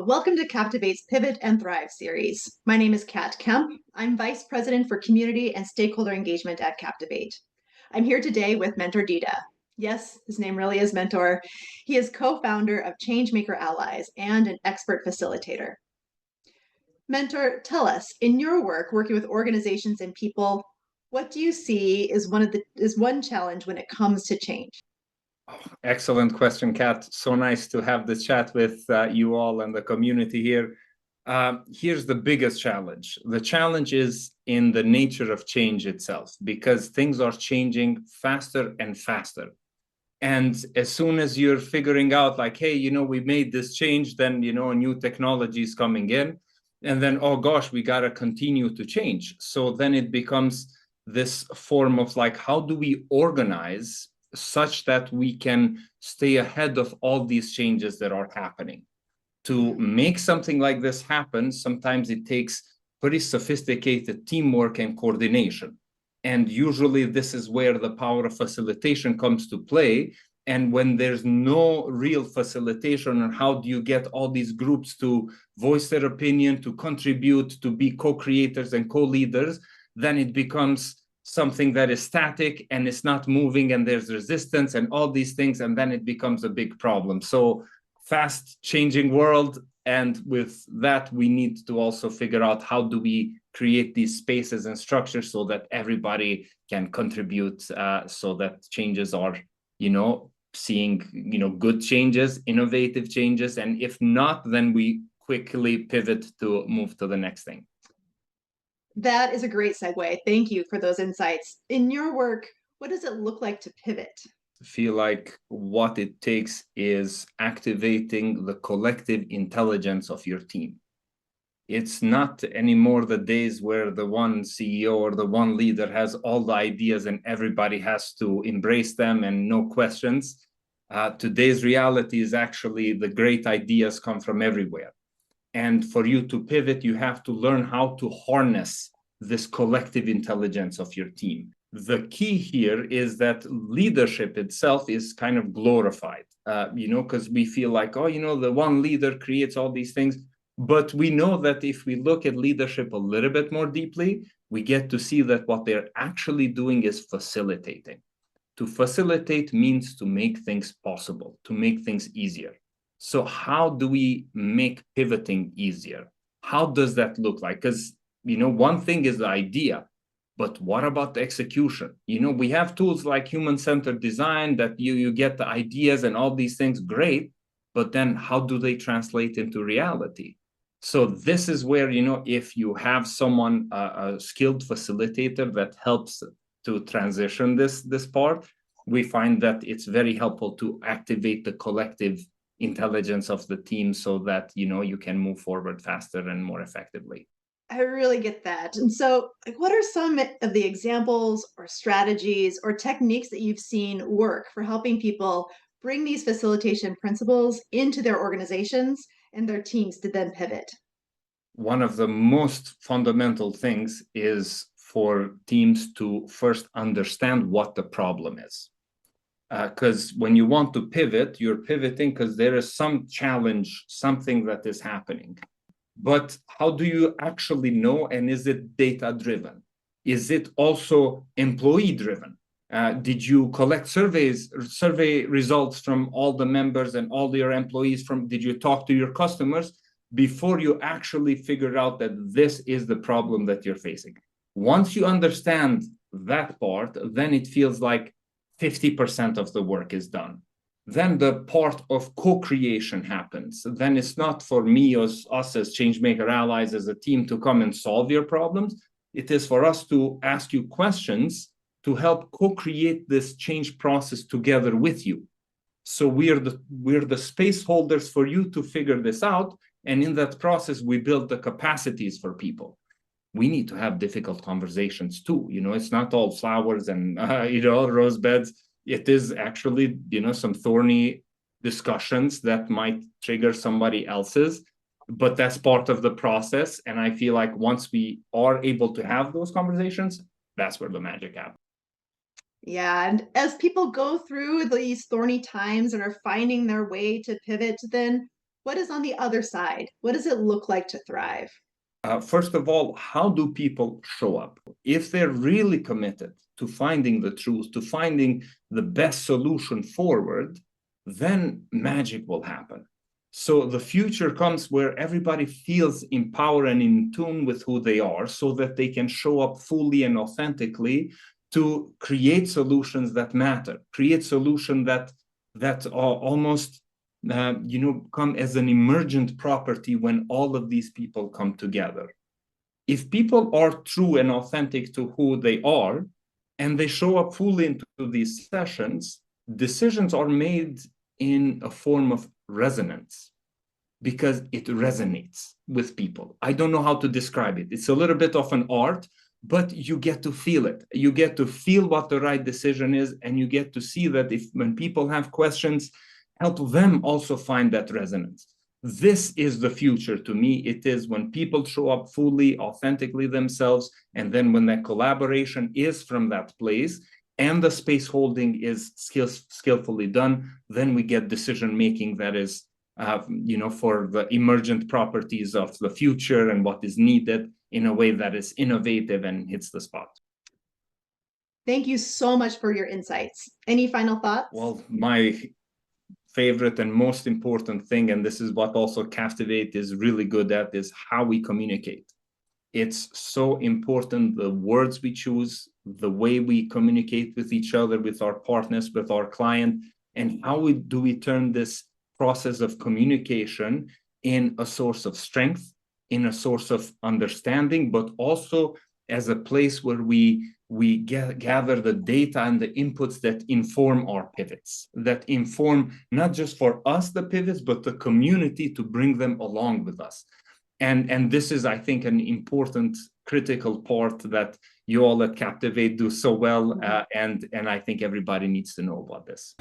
Welcome to Kaptivate's Pivot and Thrive series. My name is Kat Kemp. I'm Vice President for Community and Stakeholder Engagement at Kaptivate. I'm here today with Mentor Dida. Yes, his name really is Mentor. He is co-founder of Changemaker Allies and an expert facilitator. Mentor, tell us, in your work working with organizations and people, what do you see is one challenge when it comes to change? Excellent question, Kat. So nice to have this chat with you all and the community here. Here's the biggest challenge. The challenge is in the nature of change itself, because things are changing faster and faster. And as soon as you're figuring out like, hey, we made this change, then, new technology is coming in. And then, oh gosh, we got to continue to change. So then it becomes this form of like, how do we organize such that we can stay ahead of all these changes that are happening? To make something like this happen, sometimes it takes pretty sophisticated teamwork and coordination. And usually this is where the power of facilitation comes to play. And when there's no real facilitation, on how do you get all these groups to voice their opinion, to contribute, to be co-creators and co-leaders, then it becomes something that is static and it's not moving, and there's resistance and all these things, and then it becomes a big problem. So fast changing world, and with that we need to also figure out how do we create these spaces and structures so that everybody can contribute, so that changes are seeing good changes, innovative changes, and if not, then we quickly pivot to move to the next thing. That is a great segue. Thank you for those insights. In your work, what does it look like to pivot? I feel like what it takes is activating the collective intelligence of your team. It's not anymore the days where the one CEO or the one leader has all the ideas and everybody has to embrace them and no questions. Today's reality is actually the great ideas come from everywhere. And for you to pivot, you have to learn how to harness this collective intelligence of your team. The key here is that leadership itself is kind of glorified, because we feel like, the one leader creates all these things. But we know that if we look at leadership a little bit more deeply, we get to see that what they're actually doing is facilitating. To facilitate means to make things possible, to make things easier. So how do we make pivoting easier? How does that look like? Because, one thing is the idea, but what about the execution? We have tools like human-centered design that you get the ideas and all these things, great, but then how do they translate into reality? So this is where, if you have someone, a skilled facilitator that helps to transition this part, we find that it's very helpful to activate the collective intelligence of the team so that, you can move forward faster and more effectively. I really get that. And so, what are some of the examples or strategies or techniques that you've seen work for helping people bring these facilitation principles into their organizations and their teams to then pivot? One of the most fundamental things is for teams to first understand what the problem is. Because when you want to pivot, you're pivoting because there is some challenge, something that is happening. But how do you actually know? And is it data driven? Is it also employee driven? Did you collect survey results from all the members and all your employees? Did you talk to your customers before you actually figured out that this is the problem that you're facing? Once you understand that part, then it feels like 50% of the work is done. Then the part of co-creation happens. Then it's not for me or us as Changemaker Allies as a team to come and solve your problems. It is for us to ask you questions to help co-create this change process together with you. So we're the space holders for you to figure this out. And in that process, we build the capacities for people. We need to have difficult conversations too. It's not all flowers and, rose beds. It is actually, some thorny discussions that might trigger somebody else's, but that's part of the process. And I feel like once we are able to have those conversations, that's where the magic happens. Yeah, and as people go through these thorny times and are finding their way to pivot, then What is on the other side? What does it look like to thrive? First of all, how do people show up? If they're really committed to finding the truth, to finding the best solution forward, then magic will happen. So the future comes where everybody feels empowered and in tune with who they are so that they can show up fully and authentically to create solutions that matter, create solutions that are almost come as an emergent property when all of these people come together. If people are true and authentic to who they are, and they show up fully into these sessions, decisions are made in a form of resonance because it resonates with people. I don't know how to describe it. It's a little bit of an art, but you get to feel it. You get to feel what the right decision is, and you get to see that when people have questions, help them also find that resonance. This is the future to me. It is when people show up fully, authentically themselves, and then when that collaboration is from that place and the space holding is skillfully done, then we get decision making that is for the emergent properties of the future and what is needed in a way that is innovative and hits the spot. Thank you so much for your insights. Any final thoughts? Well, my favorite and most important thing, and this is what also Kaptivate is really good at, is how we communicate. It's so important, the words we choose, the way we communicate with each other, with our partners, with our client, and how do we turn this process of communication in a source of strength, in a source of understanding, but also as a place where we gather the data and the inputs that inform our pivots, that inform not just for us the pivots, but the community to bring them along with us. And this is, I think, an important, critical part that you all at Kaptivate do so well, and I think everybody needs to know about this.